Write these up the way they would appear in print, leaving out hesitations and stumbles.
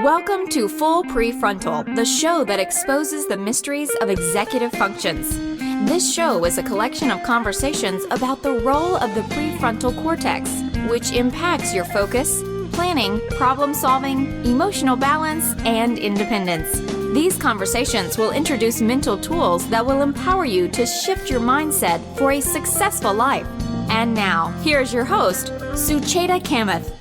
Welcome to Full Prefrontal, the show that exposes the mysteries of executive functions. This show is a collection of conversations about the role of the prefrontal cortex, which impacts your focus, planning, problem-solving, emotional balance, and independence. These conversations will introduce mental tools that will empower you to shift your mindset for a successful life. And now, here's your host, Sucheta Kamath.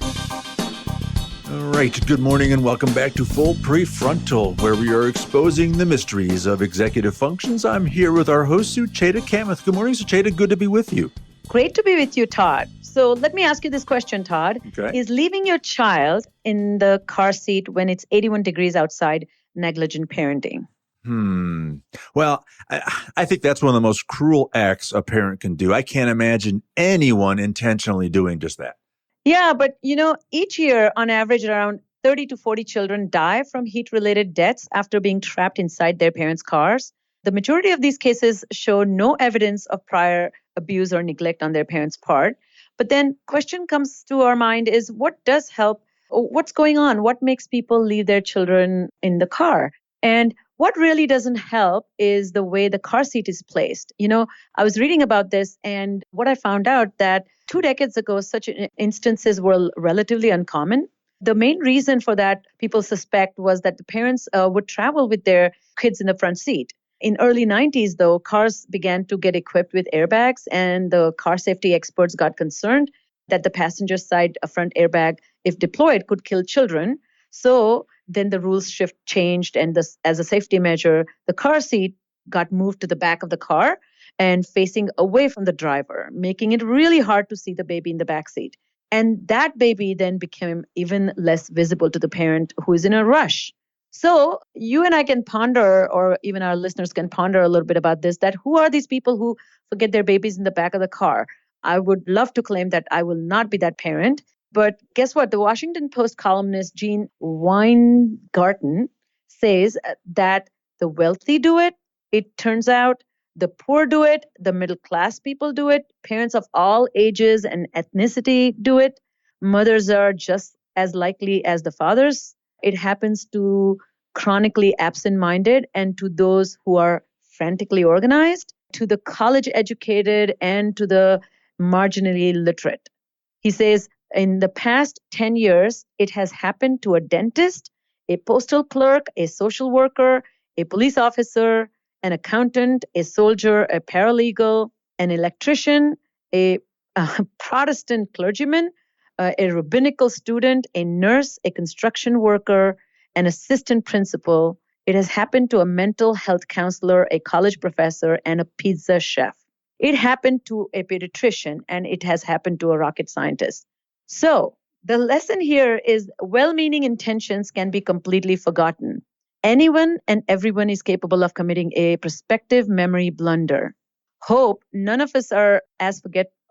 All right, good morning and welcome back to Full Prefrontal, where we are exposing the mysteries of executive functions. I'm here with our host, Sucheta Kamath. Good morning, Sucheta. Good to be with you. Great to be with you, Todd. So let me ask you this question, Todd. Okay. Is leaving your child in the car seat when it's 81 degrees outside negligent parenting? Well, I think that's one of the most cruel acts a parent can do. I can't imagine anyone intentionally doing just that. Yeah, but each year, on average, around 30 to 40 children die from heat-related deaths after being trapped inside their parents' cars. The majority of these cases show no evidence of prior abuse or neglect on their parents' part. But then question comes to our mind is what does help? What's going on? What makes people leave their children in the car? And what really doesn't help is the way the car seat is placed. I was reading about this, and what I found out that 2 decades ago, such instances were relatively uncommon. The main reason for that, people suspect, was that the parents would travel with their kids in the front seat. In early 90s, though, cars began to get equipped with airbags, and the car safety experts got concerned that the passenger side front airbag, if deployed, could kill children. So then the rules changed, and as a safety measure, the car seat got moved to the back of the car and facing away from the driver, making it really hard to see the baby in the back seat. And that baby then became even less visible to the parent who is in a rush. So you and I can ponder, or even our listeners can ponder a little bit about this, that who are these people who forget their babies in the back of the car? I would love to claim that I will not be that parent. But guess what? The Washington Post columnist Gene Weingarten says that the wealthy do it. It turns out the poor do it. The middle class people do it. Parents of all ages and ethnicity do it. Mothers are just as likely as the fathers. It happens to chronically absent-minded and to those who are frantically organized, to the college educated and to the marginally literate. He says, in the past 10 years, it has happened to a dentist, a postal clerk, a social worker, a police officer, an accountant, a soldier, a paralegal, an electrician, a Protestant clergyman, a rabbinical student, a nurse, a construction worker, an assistant principal. It has happened to a mental health counselor, a college professor, and a pizza chef. It happened to a pediatrician, and it has happened to a rocket scientist. So the lesson here is well-meaning intentions can be completely forgotten. Anyone and everyone is capable of committing a prospective memory blunder. Hope none of us are as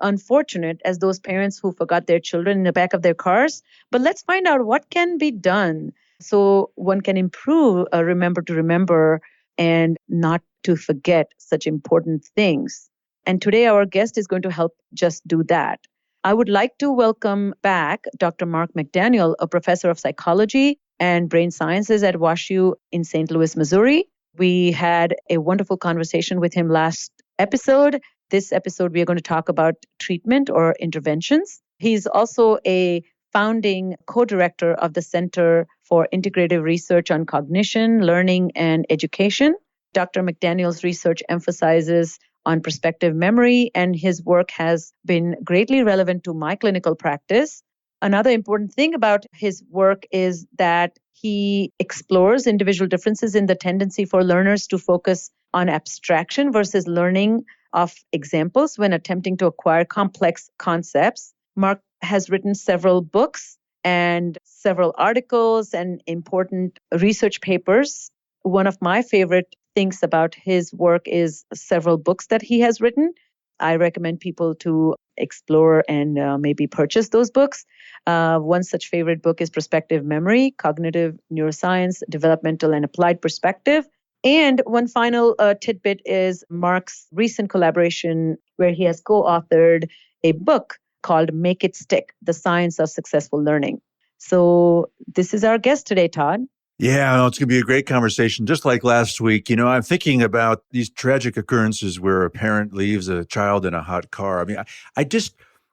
unfortunate as those parents who forgot their children in the back of their cars. But let's find out what can be done so one can improve, remember to remember, and not to forget such important things. And today our guest is going to help just do that. I would like to welcome back Dr. Mark McDaniel, a professor of psychology and brain sciences at WashU in St. Louis, Missouri. We had a wonderful conversation with him last episode. This episode, we are going to talk about treatment or interventions. He's also a founding co-director of the Center for Integrative Research on Cognition, Learning, and Education. Dr. McDaniel's research emphasizes on prospective memory, and his work has been greatly relevant to my clinical practice. Another important thing about his work is that he explores individual differences in the tendency for learners to focus on abstraction versus learning of examples when attempting to acquire complex concepts. Mark has written several books and several articles and important research papers. One of my favorite things about his work is several books that he has written. I recommend people to explore and maybe purchase those books. One such favorite book is Prospective Memory, Cognitive Neuroscience, Developmental and Applied Perspective. And one final tidbit is Mark's recent collaboration where he has co-authored a book called Make It Stick, The Science of Successful Learning. So this is our guest today, Todd. Yeah, no, it's going to be a great conversation, just like last week. I'm thinking about these tragic occurrences where a parent leaves a child in a hot car. I mean,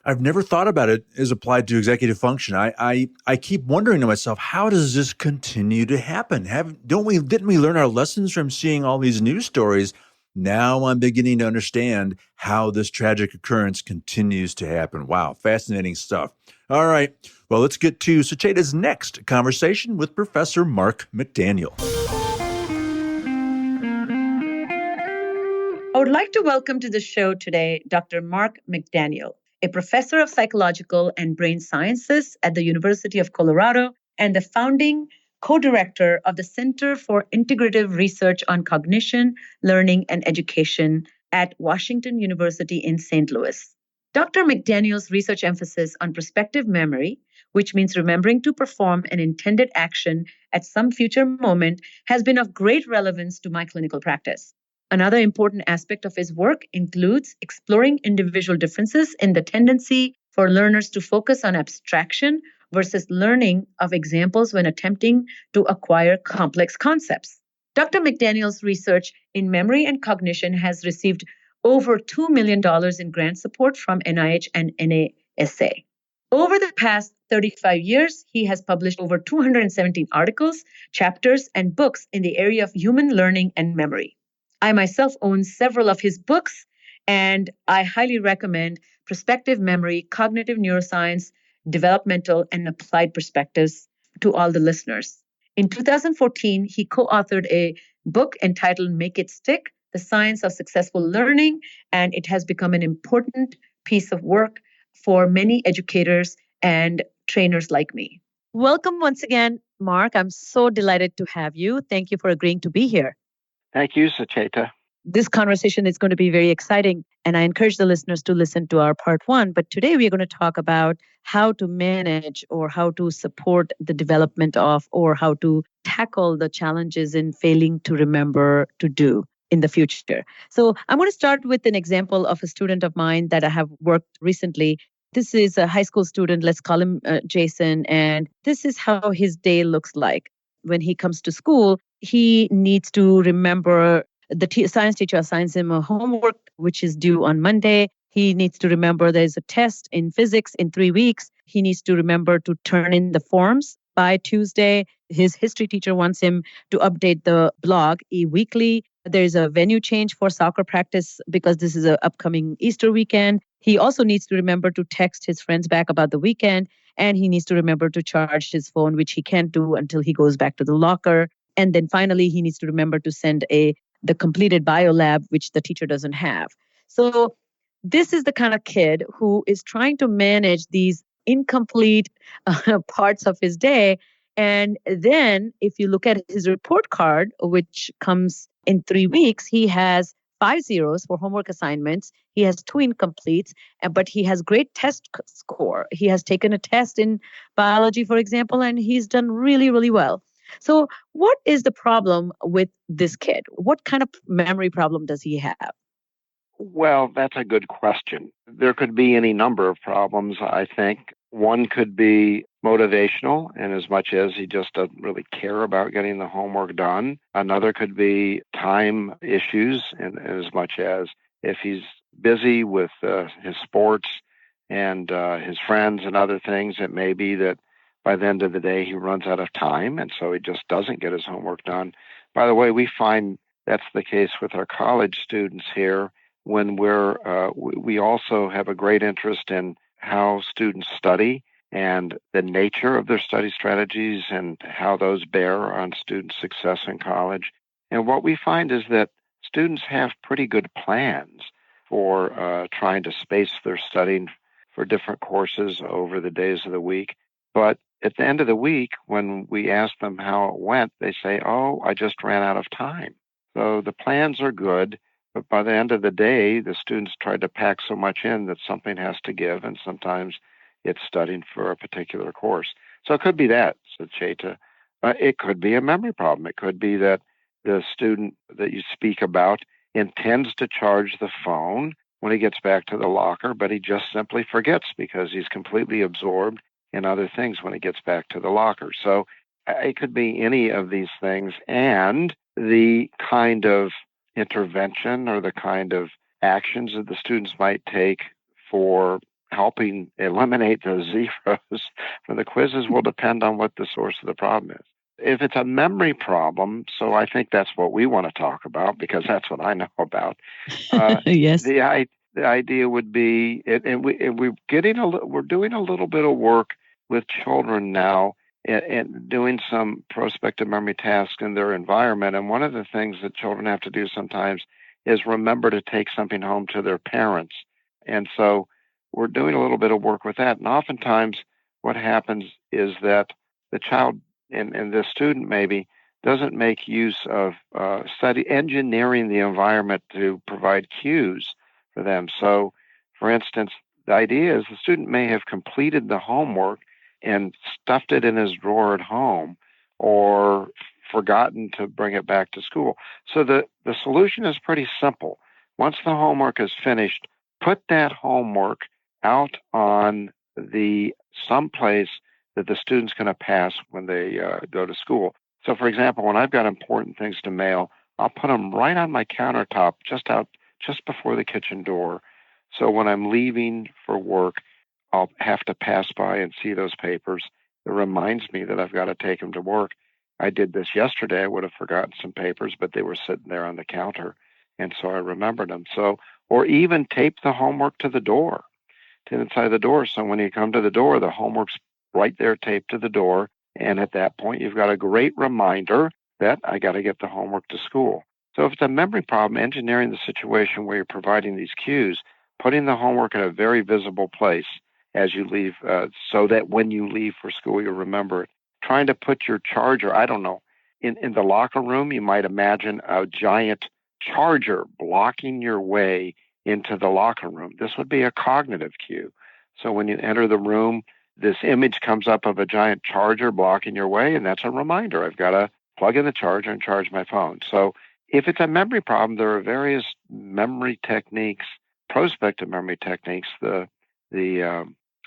I've never thought about it as applied to executive function. I keep wondering to myself, how does this continue to happen? Didn't we learn our lessons from seeing all these news stories? Now I'm beginning to understand how this tragic occurrence continues to happen. Wow, fascinating stuff. All right. Well, let's get to Sucheta's next conversation with Professor Mark McDaniel. I would like to welcome to the show today Dr. Mark McDaniel, a professor of psychological and brain sciences at the University of Colorado and the founding co-director of the Center for Integrative Research on Cognition, Learning, and Education at Washington University in St. Louis. Dr. McDaniel's research emphasis on prospective memory, which means remembering to perform an intended action at some future moment, has been of great relevance to my clinical practice. Another important aspect of his work includes exploring individual differences in the tendency for learners to focus on abstraction versus learning of examples when attempting to acquire complex concepts. Dr. McDaniel's research in memory and cognition has received over $2 million in grant support from NIH and NASA. Over the past 35 years, he has published over 217 articles, chapters, and books in the area of human learning and memory. I myself own several of his books, and I highly recommend Prospective Memory, Cognitive Neuroscience, Developmental, and Applied Perspectives to all the listeners. In 2014, he co-authored a book entitled Make It Stick, The Science of Successful Learning, and it has become an important piece of work for many educators and trainers like me. Welcome once again, Mark. I'm so delighted to have you. Thank you for agreeing to be here. Thank you, Sucheta. This conversation is going to be very exciting, and I encourage the listeners to listen to our part one. But today we are going to talk about how to manage or how to support the development of or how to tackle the challenges in failing to remember to do in the future. So I'm going to start with an example of a student of mine that I have worked recently. This is a high school student, let's call him Jason, and this is how his day looks like. When he comes to school, he needs to remember the science teacher assigns him a homework, which is due on Monday. He needs to remember there's a test in physics in 3 weeks. He needs to remember to turn in the forms by Tuesday. His history teacher wants him to update the blog weekly. There's a venue change for soccer practice because this is an upcoming Easter weekend. He also needs to remember to text his friends back about the weekend. And he needs to remember to charge his phone, which he can't do until he goes back to the locker. And then finally, he needs to remember to send the completed biolab, which the teacher doesn't have. So this is the kind of kid who is trying to manage these incomplete parts of his day. And then if you look at his report card, which comes in 3 weeks, he has 5 zeros for homework assignments. He has 2 incompletes, but he has great test score. He has taken a test in biology, for example, and he's done really, really well. So what is the problem with this kid? What kind of memory problem does he have? Well, that's a good question. There could be any number of problems, I think. One could be motivational, in as much as he just doesn't really care about getting the homework done. Another could be time issues, in as much as if he's busy with his sports and his friends and other things, it may be that by the end of the day, he runs out of time, and so he just doesn't get his homework done. By the way, we find that's the case with our college students here when we also have a great interest in how students study and the nature of their study strategies and how those bear on student success in college. And what we find is that students have pretty good plans for trying to space their studying for different courses over the days of the week. But at the end of the week, when we ask them how it went, they say, "Oh, I just ran out of time." So the plans are good, but by the end of the day, the students try to pack so much in that something has to give, and sometimes it's studying for a particular course. So it could be that, Sucheta. It could be a memory problem. It could be that the student that you speak about intends to charge the phone when he gets back to the locker, but he just simply forgets because he's completely absorbed and other things when it gets back to the locker. So it could be any of these things, and the kind of intervention or the kind of actions that the students might take for helping eliminate those zeros from the quizzes will depend on what the source of the problem is. If it's a memory problem, so I think that's what we want to talk about because that's what I know about. Yes. The idea would be, we're doing a little bit of work with children now and doing some prospective memory tasks in their environment. And one of the things that children have to do sometimes is remember to take something home to their parents. And so we're doing a little bit of work with that. And oftentimes what happens is that the child and the student maybe doesn't make use of engineering the environment to provide cues for them. So, for instance, the idea is the student may have completed the homework and stuffed it in his drawer at home or forgotten to bring it back to school. So the solution is pretty simple. Once the homework is finished, put that homework out on someplace that the student's going to pass when they go to school. So, for example, when I've got important things to mail, I'll put them right on my countertop, just before the kitchen door. So when I'm leaving for work, I'll have to pass by and see those papers. It reminds me that I've got to take them to work. I did this yesterday. I would have forgotten some papers, but they were sitting there on the counter, and so I remembered them. So, or even tape the homework to the door, to inside the door. So when you come to the door, the homework's right there taped to the door. And at that point, you've got a great reminder that I got to get the homework to school. So if it's a memory problem, engineering the situation where you're providing these cues, putting the homework in a very visible place as you leave, so that when you leave for school, you'll remember it. Trying to put your charger, I don't know, in the locker room, you might imagine a giant charger blocking your way into the locker room. This would be a cognitive cue. So when you enter the room, this image comes up of a giant charger blocking your way, and that's a reminder. I've got to plug in the charger and charge my phone. So if it's a memory problem, there are various memory techniques, prospective memory techniques the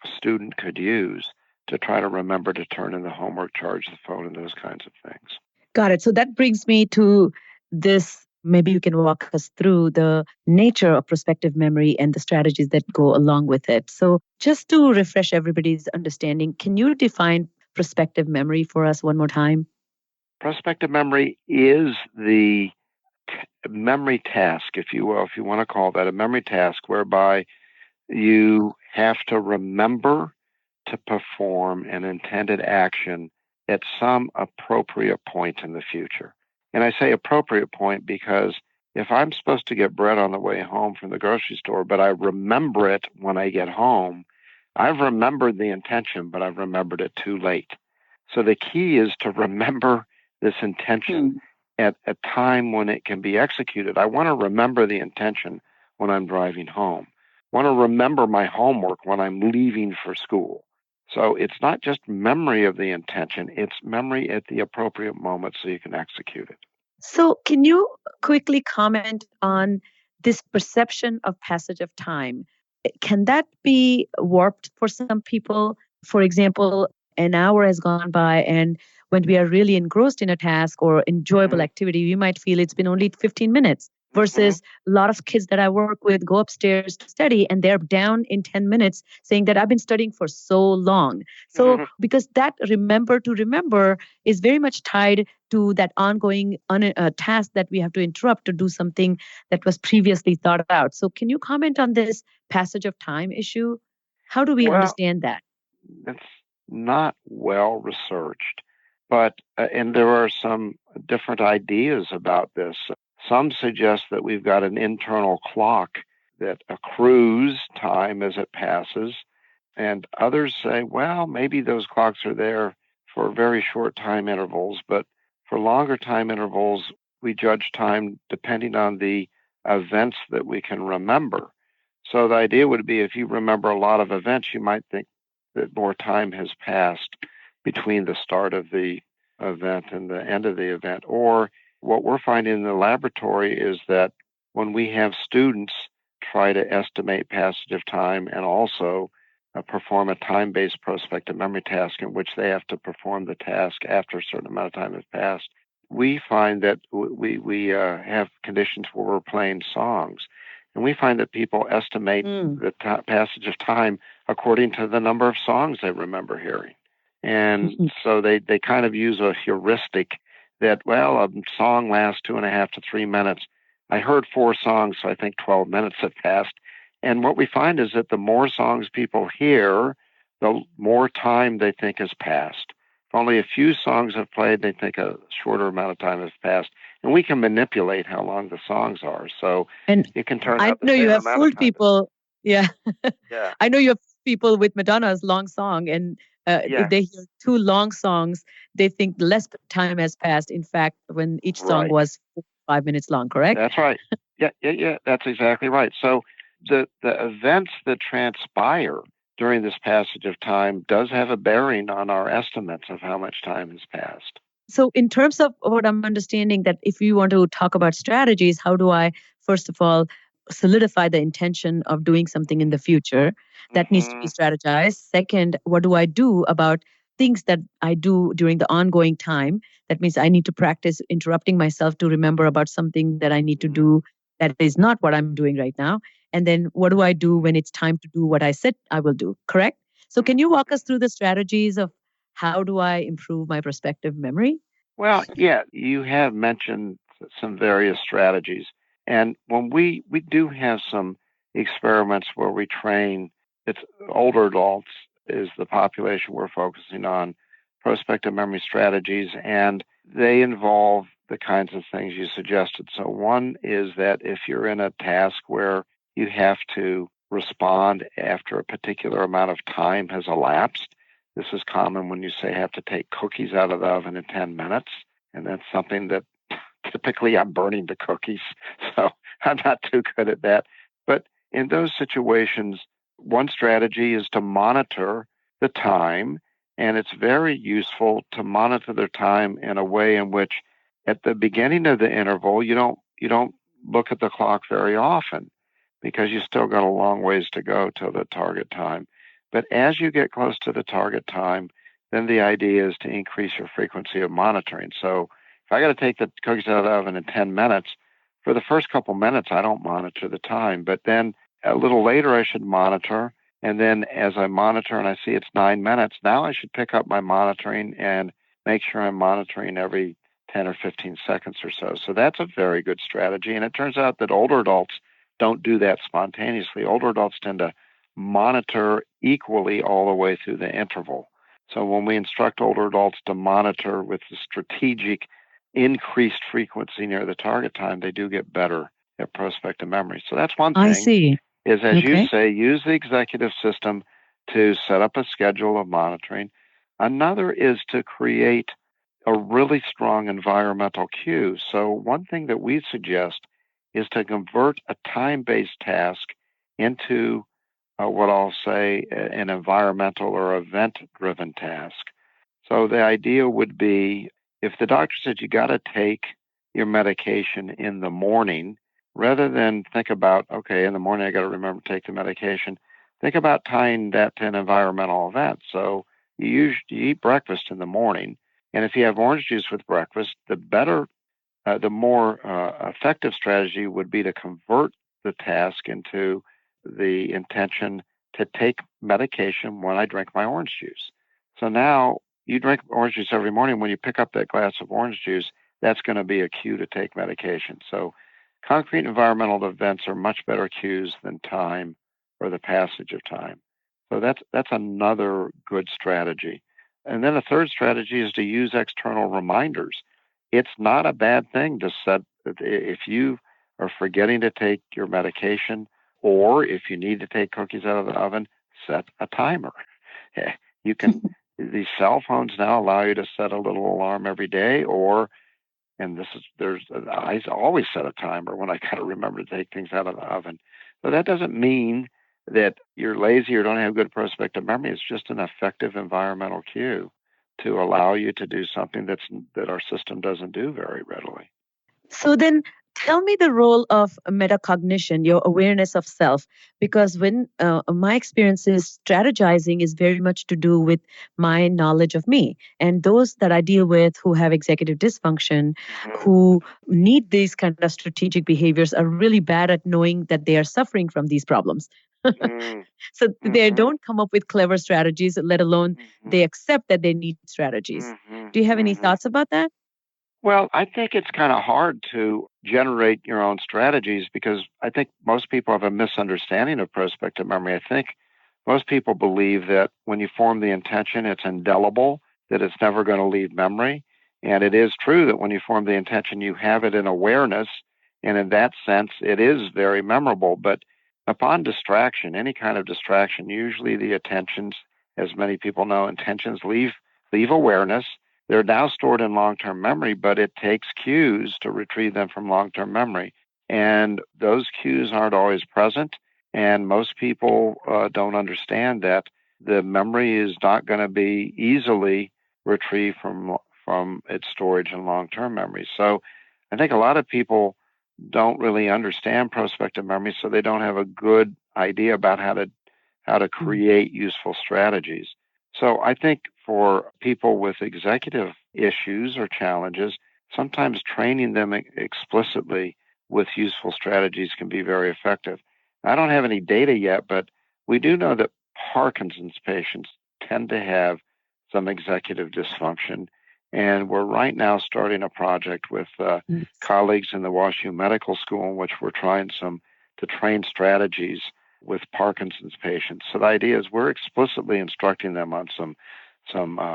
student could use to try to remember to turn in the homework, charge the phone, and those kinds of things. Got it. So that brings me to this. Maybe you can walk us through the nature of prospective memory and the strategies that go along with it. So just to refresh everybody's understanding, can you define prospective memory for us one more time? Prospective memory is the memory task, if you will, if you want to call that a memory task, whereby you have to remember to perform an intended action at some appropriate point in the future. And I say appropriate point because if I'm supposed to get bread on the way home from the grocery store, but I remember it when I get home, I've remembered the intention, but I've remembered it too late. So the key is to remember this intention at a time when it can be executed. I want to remember the intention when I'm driving home. I want to remember my homework when I'm leaving for school. So it's not just memory of the intention, it's memory at the appropriate moment so you can execute it. So can you quickly comment on this perception of passage of time? Can that be warped for some people? For example, an hour has gone by, and when we are really engrossed in a task or enjoyable activity, we might feel it's been only 15 minutes. Versus a lot of kids that I work with go upstairs to study and they're down in 10 minutes saying that I've been studying for so long. So because that remember to remember is very much tied to that ongoing task that we have to interrupt to do something that was previously thought out. So can you comment on this passage of time issue? How do we understand that? It's not well researched, but and there are some different ideas about this. Some suggest that we've got an internal clock that accrues time as it passes. And others say, well, maybe those clocks are there for very short time intervals, but for longer time intervals, we judge time depending on the events that we can remember. So the idea would be if you remember a lot of events, you might think that more time has passed between the start of the event and the end of the event. Or what we're finding in the laboratory is that when we have students try to estimate passage of time and also perform a time-based prospective memory task in which they have to perform the task after a certain amount of time has passed. We find that we have conditions where we're playing songs, and we find that people estimate the passage of time according to the number of songs they remember hearing. And so they kind of use a heuristic that, well, a song lasts 2.5 to 3 minutes. I heard 4 songs, so I think 12 minutes have passed. And what we find is that the more songs people hear, the more time they think has passed. If only a few songs have played, they think a shorter amount of time has passed. And we can manipulate how long the songs are. So it can turn out the same amount of time. I know you have fooled people. Yeah. Yeah. I know you have people with Madonna's long song. And if they hear 2 long songs, they think less time has passed. In fact, when each song was 5 minutes long, correct? That's right. Yeah. That's exactly right. So the events that transpire during this passage of time does have a bearing on our estimates of how much time has passed. So in terms of what I'm understanding, that if you want to talk about strategies, how do I, first of all, solidify the intention of doing something in the future? That needs to be strategized. Second, what do I do about things that I do during the ongoing time? That means I need to practice interrupting myself to remember about something that I need to do that is not what I'm doing right now. And then what do I do when it's time to do what I said I will do, correct? So can you walk us through the strategies of how do I improve my prospective memory? Well, yeah, you have mentioned some various strategies. And when we do have some experiments where we train, it's older adults is the population we're focusing on, prospective memory strategies, and they involve the kinds of things you suggested. So one is that if you're in a task where you have to respond after a particular amount of time has elapsed, this is common when you say have to take cookies out of the oven in 10 minutes, and that's something that typically I'm burning the cookies, so I'm not too good at that. But in those situations, one strategy is to monitor the time, and it's very useful to monitor the time in a way in which at the beginning of the interval, you don't look at the clock very often because you still got a long ways to go till the target time. But as you get close to the target time, then the idea is to increase your frequency of monitoring. So if I got to take the cookies out of the oven in 10 minutes, for the first couple minutes, I don't monitor the time. But then a little later, I should monitor. And then as I monitor and I see it's 9 minutes, now I should pick up my monitoring and make sure I'm monitoring every 10 or 15 seconds or so. So that's a very good strategy. And it turns out that older adults don't do that spontaneously. Older adults tend to monitor equally all the way through the interval. So when we instruct older adults to monitor with the strategic increased frequency near the target time, they do get better at prospective memory. So that's one thing. I see. Is, as you say, use the executive system to set up a schedule of monitoring. Another is to create a really strong environmental cue. So one thing that we suggest is to convert a time-based task into what I'll say an environmental or event-driven task. So the idea would be if the doctor said you got to take your medication in the morning, rather than think about, okay, in the morning I got to remember to take the medication, think about tying that to an environmental event. So you eat breakfast in the morning, and if you have orange juice with breakfast, the more effective strategy would be to convert the task into the intention to take medication when I drink my orange juice. So now you drink orange juice every morning. When you pick up that glass of orange juice, that's going to be a cue to take medication. So concrete environmental events are much better cues than time or the passage of time. So that's another good strategy. And then a third strategy is to use external reminders. It's not a bad thing to set, if you are forgetting to take your medication, or if you need to take cookies out of the oven, set a timer. You can, these cell phones now allow you to set a little alarm every day, I always set a timer when I got to remember to take things out of the oven. So that doesn't mean that you're lazy or don't have good prospective memory. It's just an effective environmental cue to allow you to do something that our system doesn't do very readily. So then Tell me the role of metacognition, your awareness of self, because when my experience is strategizing is very much to do with my knowledge of me. And those that I deal with who have executive dysfunction, who need these kind of strategic behaviors, are really bad at knowing that they are suffering from these problems. So they don't come up with clever strategies, let alone they accept that they need strategies. Do you have any thoughts about that? Well, I think it's kind of hard to generate your own strategies because I think most people have a misunderstanding of prospective memory. I think most people believe that when you form the intention, it's indelible, that it's never going to leave memory. And it is true that when you form the intention, you have it in awareness. And in that sense, it is very memorable. But upon distraction, any kind of distraction, usually the attentions, as many people know, intentions leave awareness. They're now stored in long-term memory, but it takes cues to retrieve them from long-term memory. And those cues aren't always present. And most people don't understand that the memory is not going to be easily retrieved from its storage in long-term memory. So I think a lot of people don't really understand prospective memory, so they don't have a good idea about how to create useful strategies. So I think for people with executive issues or challenges, sometimes training them explicitly with useful strategies can be very effective. I don't have any data yet, but we do know that Parkinson's patients tend to have some executive dysfunction. And we're right now starting a project with colleagues in the WashU Medical School in which we're trying to train strategies with Parkinson's patients. So the idea is we're explicitly instructing them on some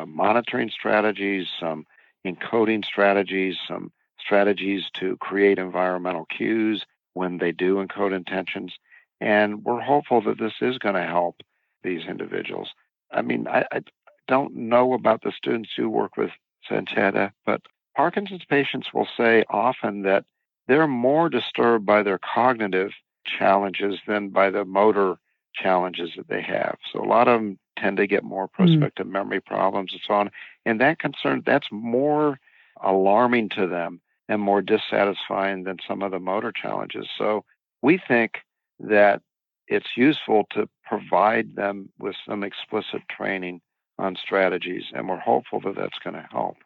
monitoring strategies, some encoding strategies, some strategies to create environmental cues when they do encode intentions. And we're hopeful that this is going to help these individuals. I mean, I don't know about the students who work with Sancheta, but Parkinson's patients will say often that they're more disturbed by their cognitive challenges than by the motor challenges that they have. So a lot of them tend to get more prospective memory problems and so on. And that's more alarming to them and more dissatisfying than some of the motor challenges. So we think that it's useful to provide them with some explicit training on strategies, and we're hopeful that that's going to help.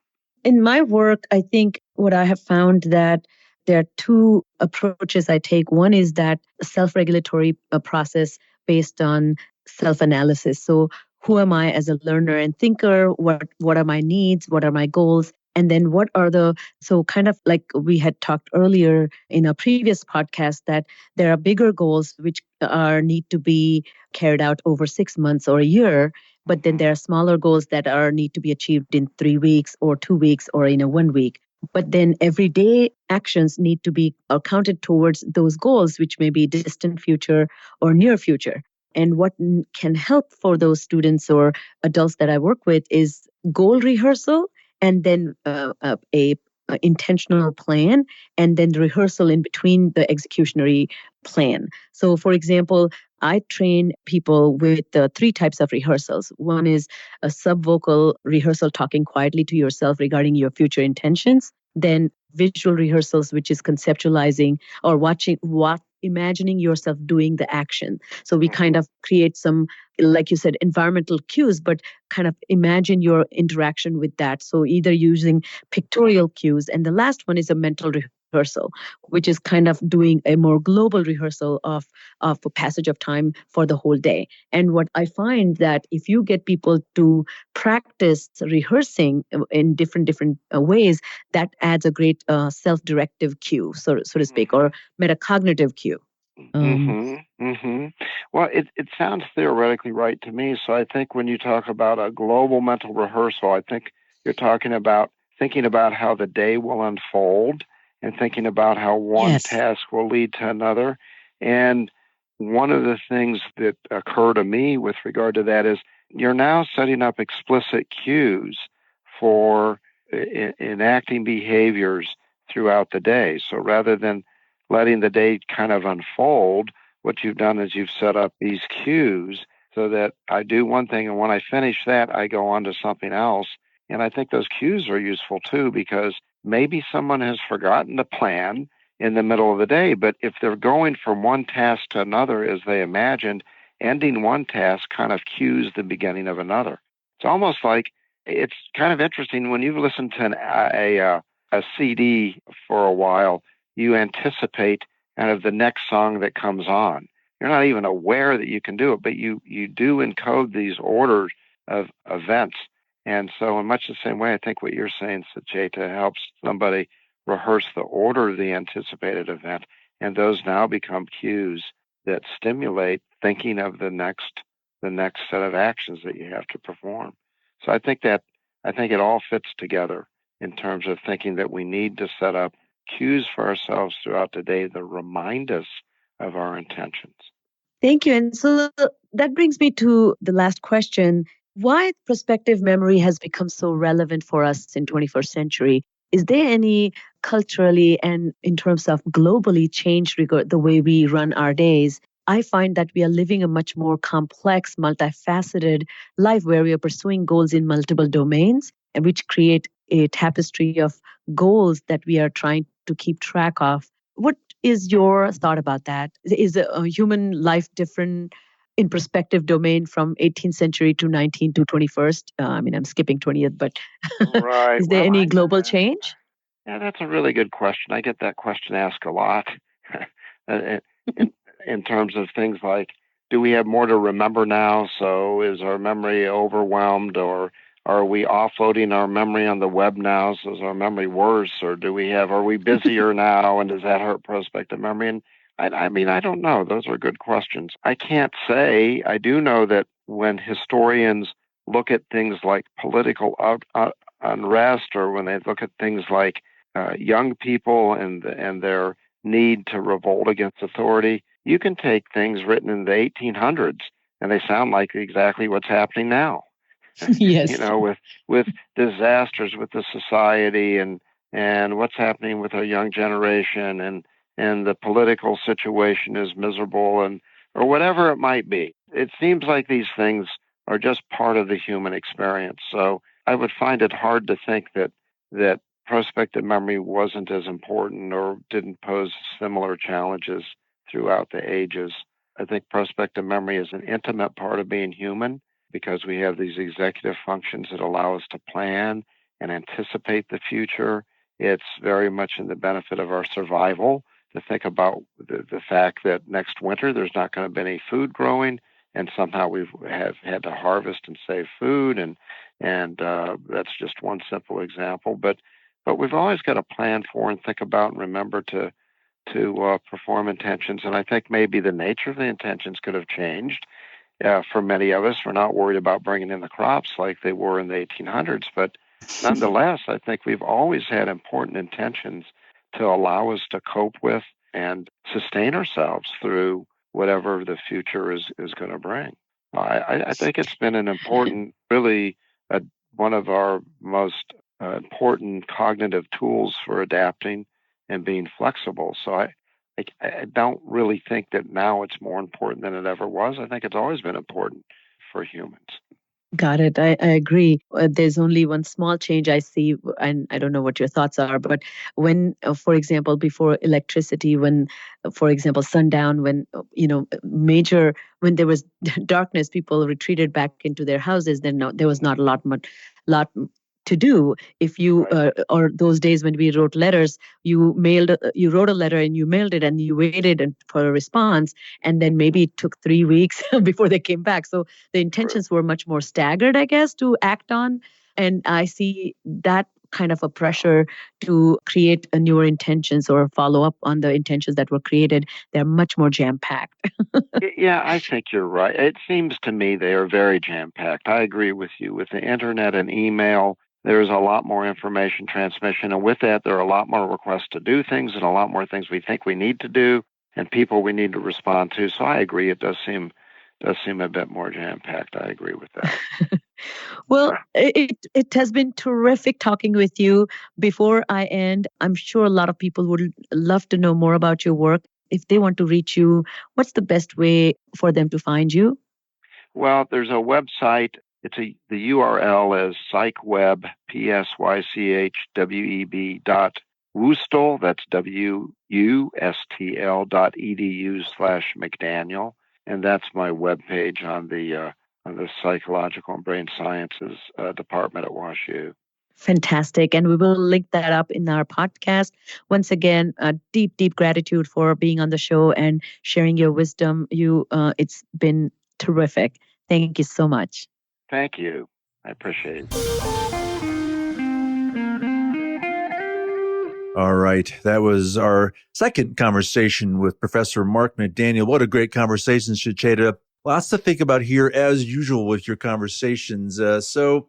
In my work, I think what I have found that there are two approaches I take. One is that self-regulatory process based on self-analysis. So who am I as a learner and thinker? What are my needs? What are my goals? And then so kind of like we had talked earlier in a previous podcast, that there are bigger goals which need to be carried out over 6 months or a year. But then there are smaller goals that need to be achieved in 3 weeks or 2 weeks or in a 1 week. But then everyday actions need to be counted towards those goals, which may be distant future or near future. And what can help for those students or adults that I work with is goal rehearsal, and then a intentional plan, and then rehearsal in between the executionary plan. So, for example, I train people with 3 types of rehearsals. One is a subvocal rehearsal, talking quietly to yourself regarding your future intentions. Then visual rehearsals, which is conceptualizing or imagining yourself doing the action. So we kind of create some, like you said, environmental cues, but kind of imagine your interaction with that. So either using pictorial cues. And the last one is a mental rehearsal, which is kind of doing a more global rehearsal of a passage of time for the whole day. And what I find that if you get people to practice rehearsing in different ways, that adds a great self-directive cue, so to speak, or metacognitive cue. Well, it sounds theoretically right to me. So I think when you talk about a global mental rehearsal, I think you're talking about thinking about how the day will unfold and thinking about how one task will lead to another. And one of the things that occur to me with regard to that is you're now setting up explicit cues for enacting behaviors throughout the day. So rather than letting the day kind of unfold, what you've done is you've set up these cues so that I do one thing, and when I finish that, I go on to something else. And I think those cues are useful too, because maybe someone has forgotten the plan in the middle of the day. But if they're going from one task to another as they imagined, ending one task kind of cues the beginning of another. It's almost like it's kind of interesting when you've listened to a CD for a while, you anticipate kind of the next song that comes on. You're not even aware that you can do it, but you do encode these orders of events. And so in much the same way, I think what you're saying, Sucheta, helps somebody rehearse the order of the anticipated event, and those now become cues that stimulate thinking of the next set of actions that you have to perform. So I think it all fits together in terms of thinking that we need to set up cues for ourselves throughout the day that remind us of our intentions. Thank you. And so that brings me to the last question. Why prospective memory has become so relevant for us in 21st century? Is there any culturally and in terms of globally change the way we run our days? I find that we are living a much more complex, multifaceted life where we are pursuing goals in multiple domains, and which create a tapestry of goals that we are trying to keep track of. What is your thought about that? Is a human life different in perspective domain from 18th century to 19th to 21st? I'm skipping 20th, but Right. is there any global change? Yeah, that's a really good question. I get that question asked a lot in terms of things like, do we have more to remember now? So is our memory overwhelmed, or are we offloading our memory on the web now? So is our memory worse, or are we busier now, and does that hurt prospective memory? And I don't know. Those are good questions. I can't say. I do know that when historians look at things like political unrest, or when they look at things like young people and their need to revolt against authority, you can take things written in the 1800s and they sound like exactly what's happening now. Yes. With disasters with the society and what's happening with our young generation and the political situation is miserable or whatever it might be. It seems like these things are just part of the human experience. So I would find it hard to think that prospective memory wasn't as important or didn't pose similar challenges throughout the ages. I think prospective memory is an intimate part of being human because we have these executive functions that allow us to plan and anticipate the future. It's very much in the benefit of our survival to think about the fact that next winter there's not going to be any food growing, and somehow we have had to harvest and save food, and that's just one simple example. But we've always got to plan for and think about and remember to perform intentions. And I think maybe the nature of the intentions could have changed. For many of us, we're not worried about bringing in the crops like they were in the 1800s. But nonetheless, I think we've always had important intentions to allow us to cope with and sustain ourselves through whatever the future is going to bring. I think it's been an important, really, one of our most important cognitive tools for adapting and being flexible. So I don't really think that now it's more important than it ever was. I think it's always been important for humans. Got it. I agree. There's only one small change I see, and I don't know what your thoughts are, but when, for example, before electricity, when, for example, sundown, when, when there was darkness, people retreated back into their houses, then there was not a lot to do. If you or those days when we wrote letters, you wrote a letter and you mailed it and you waited for a response, and then maybe it took 3 weeks before they came back. So the intentions were much more staggered, I guess, to act on. And I see that kind of a pressure to create newer intentions or follow up on the intentions that were created. They're much more jam-packed. Yeah, I think you're right. It seems to me they are very jam-packed. I agree with you. With the internet and email, there's a lot more information transmission. And with that, there are a lot more requests to do things and a lot more things we think we need to do and people we need to respond to. So I agree. It does seem a bit more jam-packed. I agree with that. Well, it has been terrific talking with you. Before I end, I'm sure a lot of people would love to know more about your work. If they want to reach you, what's the best way for them to find you? Well, there's a website. The URL is psychweb, PSYCHWEB Wustl, that's wustl.edu/McDaniel. And that's my webpage on the Psychological and Brain Sciences Department at WashU. Fantastic. And we will link that up in our podcast. Once again, deep, deep gratitude for being on the show and sharing your wisdom. It's been terrific. Thank you so much. Thank you. I appreciate it. All right. That was our second conversation with Professor Mark McDaniel. What a great conversation, Sucheta. Lots to think about here, as usual, with your conversations. The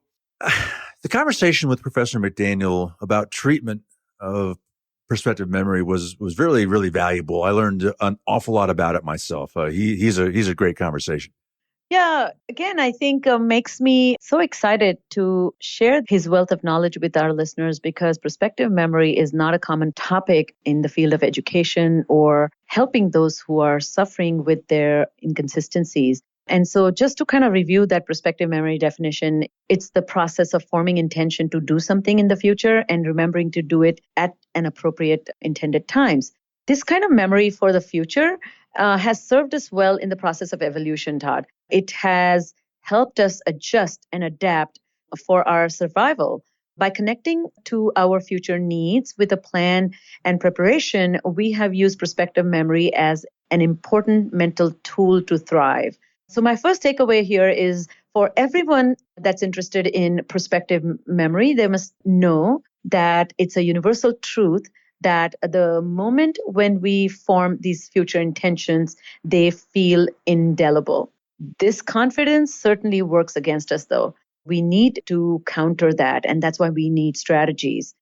conversation with Professor McDaniel about treatment of prospective memory was really, really valuable. I learned an awful lot about it myself. He's a great conversation. Yeah, again, I think makes me so excited to share his wealth of knowledge with our listeners, because prospective memory is not a common topic in the field of education or helping those who are suffering with their inconsistencies. And so just to kind of review that prospective memory definition, it's the process of forming intention to do something in the future and remembering to do it at an appropriate intended times. This kind of memory for the future has served us well in the process of evolution, Todd. It has helped us adjust and adapt for our survival. By connecting to our future needs with a plan and preparation, we have used prospective memory as an important mental tool to thrive. So my first takeaway here is, for everyone that's interested in prospective memory, they must know that it's a universal truth that the moment when we form these future intentions, they feel indelible. This confidence certainly works against us, though. We need to counter that, and that's why we need strategies.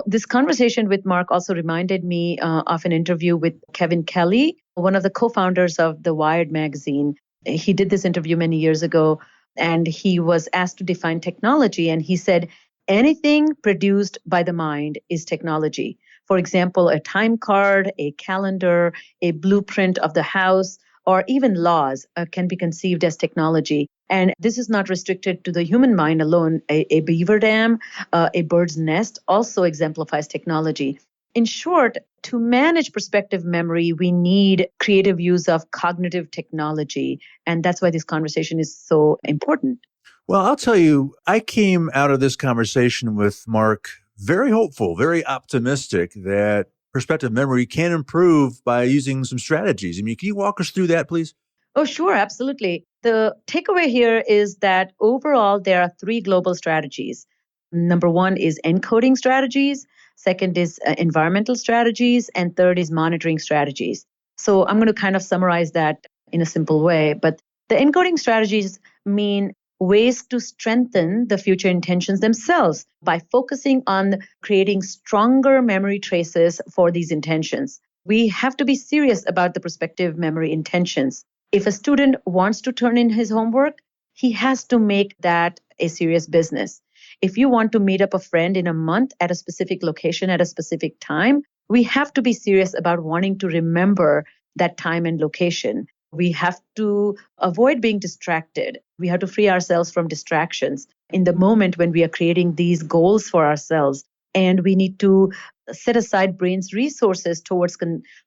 This conversation with Mark also reminded me of an interview with Kevin Kelly, one of the co-founders of the Wired magazine. He did this interview many years ago, and he was asked to define technology, and he said, anything produced by the mind is technology. For example, a time card, a calendar, a blueprint of the house, or even laws can be conceived as technology. And this is not restricted to the human mind alone. A beaver dam, a bird's nest also exemplifies technology. In short, to manage prospective memory, we need creative use of cognitive technology. And that's why this conversation is so important. Well, I'll tell you, I came out of this conversation with Mark very hopeful, very optimistic that prospective memory can improve by using some strategies. I mean, can you walk us through that, please? Oh, sure, absolutely. The takeaway here is that overall, there are three global strategies. Number one is encoding strategies. Second is environmental strategies. And third is monitoring strategies. So I'm going to kind of summarize that in a simple way. But the encoding strategies mean ways to strengthen the future intentions themselves by focusing on creating stronger memory traces for these intentions. We have to be serious about the prospective memory intentions. If a student wants to turn in his homework, he has to make that a serious business. If you want to meet up a friend in a month at a specific location at a specific time, we have to be serious about wanting to remember that time and location. We have to avoid being distracted. We have to free ourselves from distractions in the moment when we are creating these goals for ourselves. And we need to set aside brain's resources towards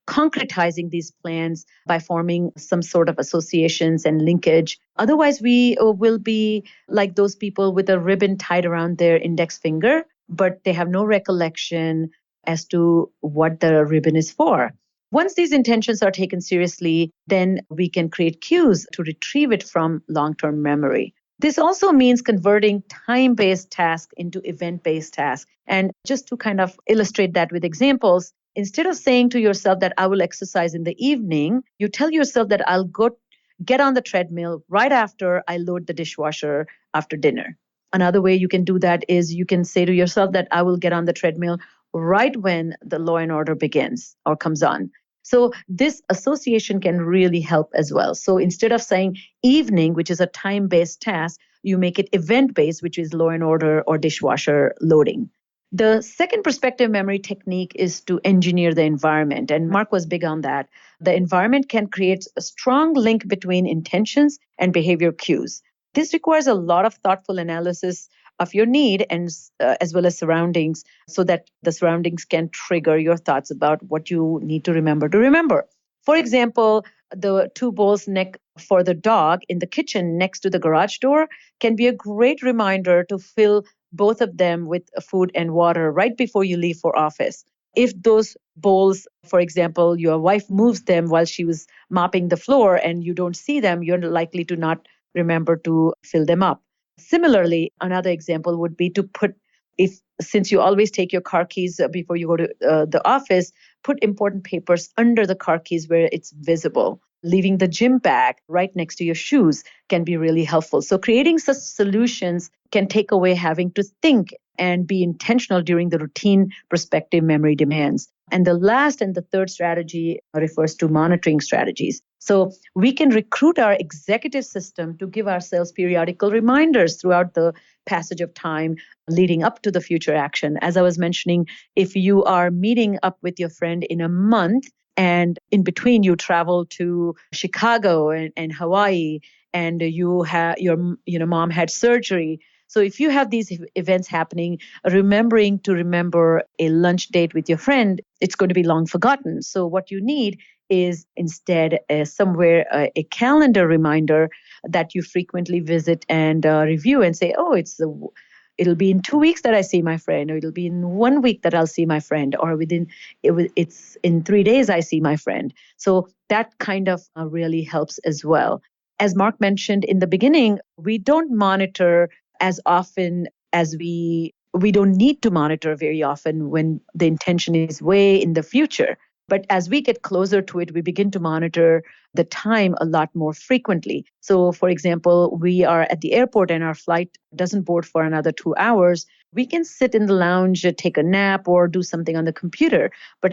concretizing these plans by forming some sort of associations and linkage. Otherwise, we will be like those people with a ribbon tied around their index finger, but they have no recollection as to what the ribbon is for. Once these intentions are taken seriously, then we can create cues to retrieve it from long-term memory. This also means converting time-based tasks into event-based tasks. And just to kind of illustrate that with examples, instead of saying to yourself that I will exercise in the evening, you tell yourself that I'll go get on the treadmill right after I load the dishwasher after dinner. Another way you can do that is you can say to yourself that I will get on the treadmill right when the Law and Order begins or comes on. So this association can really help as well. So instead of saying evening, which is a time-based task, you make it event-based, which is Law and Order or dishwasher loading. The second prospective memory technique is to engineer the environment. And Mark was big on that. The environment can create a strong link between intentions and behavior cues. This requires a lot of thoughtful analysis of your need and as well as surroundings, so that the surroundings can trigger your thoughts about what you need to remember. For example, the two bowls for the dog in the kitchen next to the garage door can be a great reminder to fill both of them with food and water right before you leave for office. If those bowls, for example, your wife moves them while she was mopping the floor and you don't see them, you're likely to not remember to fill them up. Similarly, another example would be to since you always take your car keys before you go to the office, put important papers under the car keys where it's visible. Leaving the gym bag right next to your shoes can be really helpful. So creating such solutions can take away having to think and be intentional during the routine prospective memory demands. And the last and the third strategy refers to monitoring strategies. So we can recruit our executive system to give ourselves periodical reminders throughout the passage of time leading up to the future action. As I was mentioning, if you are meeting up with your friend in a month and in between you travel to Chicago and Hawaii and your mom had surgery. So if you have these events happening, remembering to remember a lunch date with your friend, it's going to be long forgotten. So what you need is instead a calendar reminder that you frequently visit and review and say, oh, it'll be in 2 weeks that I see my friend, or it'll be in 1 week that I'll see my friend, or it's in 3 days I see my friend. So that kind of really helps as well. As Mark mentioned in the beginning, we don't monitor as often as we don't need to monitor very often when the intention is way in the future. But as we get closer to it, we begin to monitor the time a lot more frequently. So, for example, we are at the airport and our flight doesn't board for another 2 hours. We can sit in the lounge, take a nap, or do something on the computer. But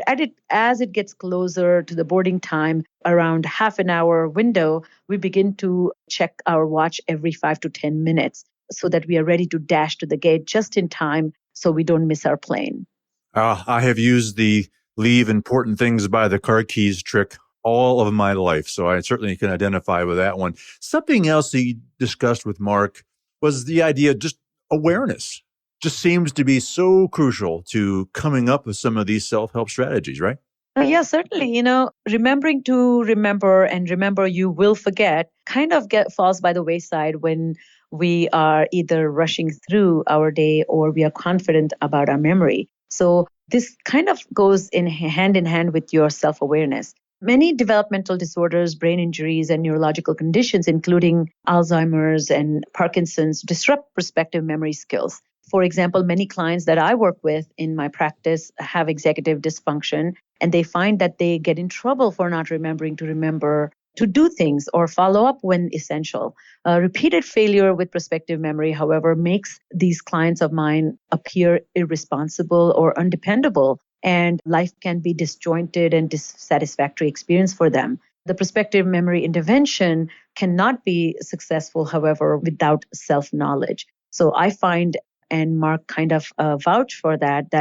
as it gets closer to the boarding time, around half an hour window, we begin to check our watch every 5 to 10 minutes so that we are ready to dash to the gate just in time so we don't miss our plane. I have used the leave important things by the car keys trick all of my life, so I certainly can identify with that one. Something else that you discussed with Mark was the idea of just awareness. Just seems to be so crucial to coming up with some of these self-help strategies, right? Yeah, certainly. Remembering to remember and remember you will forget kind of falls by the wayside when we are either rushing through our day or we are confident about our memory. So this kind of goes in hand with your self-awareness. Many developmental disorders, brain injuries, and neurological conditions, including Alzheimer's and Parkinson's, disrupt prospective memory skills. For example, many clients that I work with in my practice have executive dysfunction, and they find that they get in trouble for not remembering to remember to do things or follow up when essential. Repeated failure with prospective memory, however, makes these clients of mine appear irresponsible or undependable, and life can be disjointed and dissatisfactory experience for them. The prospective memory intervention cannot be successful, however, without self-knowledge. So I find, and Mark kind of vouch for that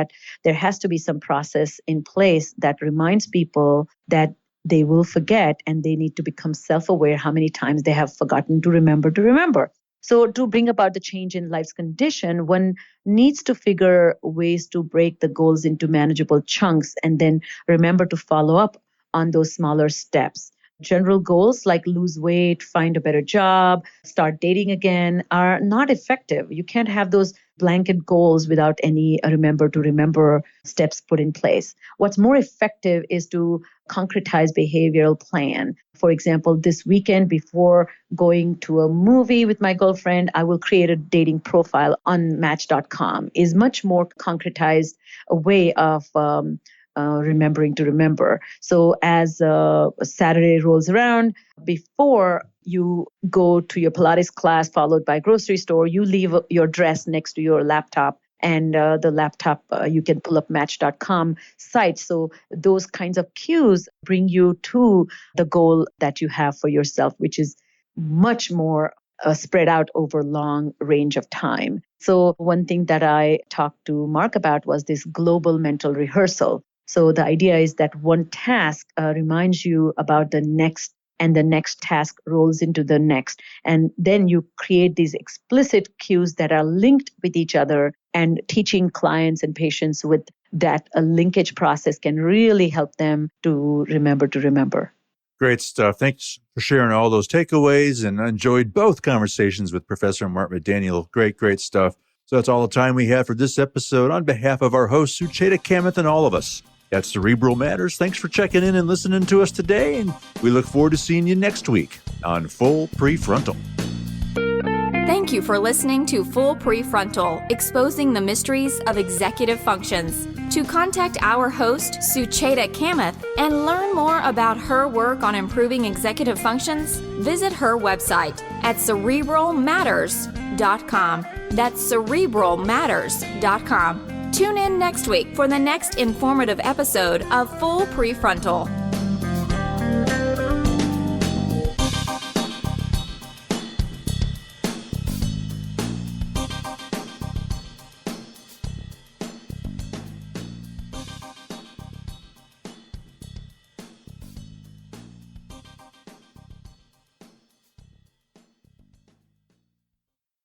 there has to be some process in place that reminds people that they will forget and they need to become self-aware how many times they have forgotten to remember. So to bring about the change in life's condition, one needs to figure ways to break the goals into manageable chunks and then remember to follow up on those smaller steps. General goals like lose weight, find a better job, start dating again are not effective. You can't have those blanket goals without any remember to remember steps put in place. What's more effective is to concretize behavioral plan. For example, this weekend before going to a movie with my girlfriend, I will create a dating profile on Match.com. Is much more concretized a way of remembering to remember. So as Saturday rolls around, before you go to your Pilates class followed by grocery store, you leave your dress next to your laptop, and the laptop, you can pull up Match.com site. So those kinds of cues bring you to the goal that you have for yourself, which is much more spread out over long range of time. So one thing that I talked to Mark about was this global mental rehearsal. So the idea is that one task reminds you about the next and the next task rolls into the next. And then you create these explicit cues that are linked with each other, and teaching clients and patients with that a linkage process can really help them to remember. Great stuff. Thanks for sharing all those takeaways, and I enjoyed both conversations with Professor Mark McDaniel. Great stuff. So that's all the time we have for this episode. On behalf of our host, Sucheta Kamath, and all of us at Cerebral Matters, thanks for checking in and listening to us today, and we look forward to seeing you next week on Full Prefrontal. Thank you for listening to Full Prefrontal, Exposing the Mysteries of Executive Functions. To contact our host, Sucheta Kamath, and learn more about her work on improving executive functions, visit her website at cerebralmatters.com. That's cerebralmatters.com. Tune in next week for the next informative episode of Full Prefrontal.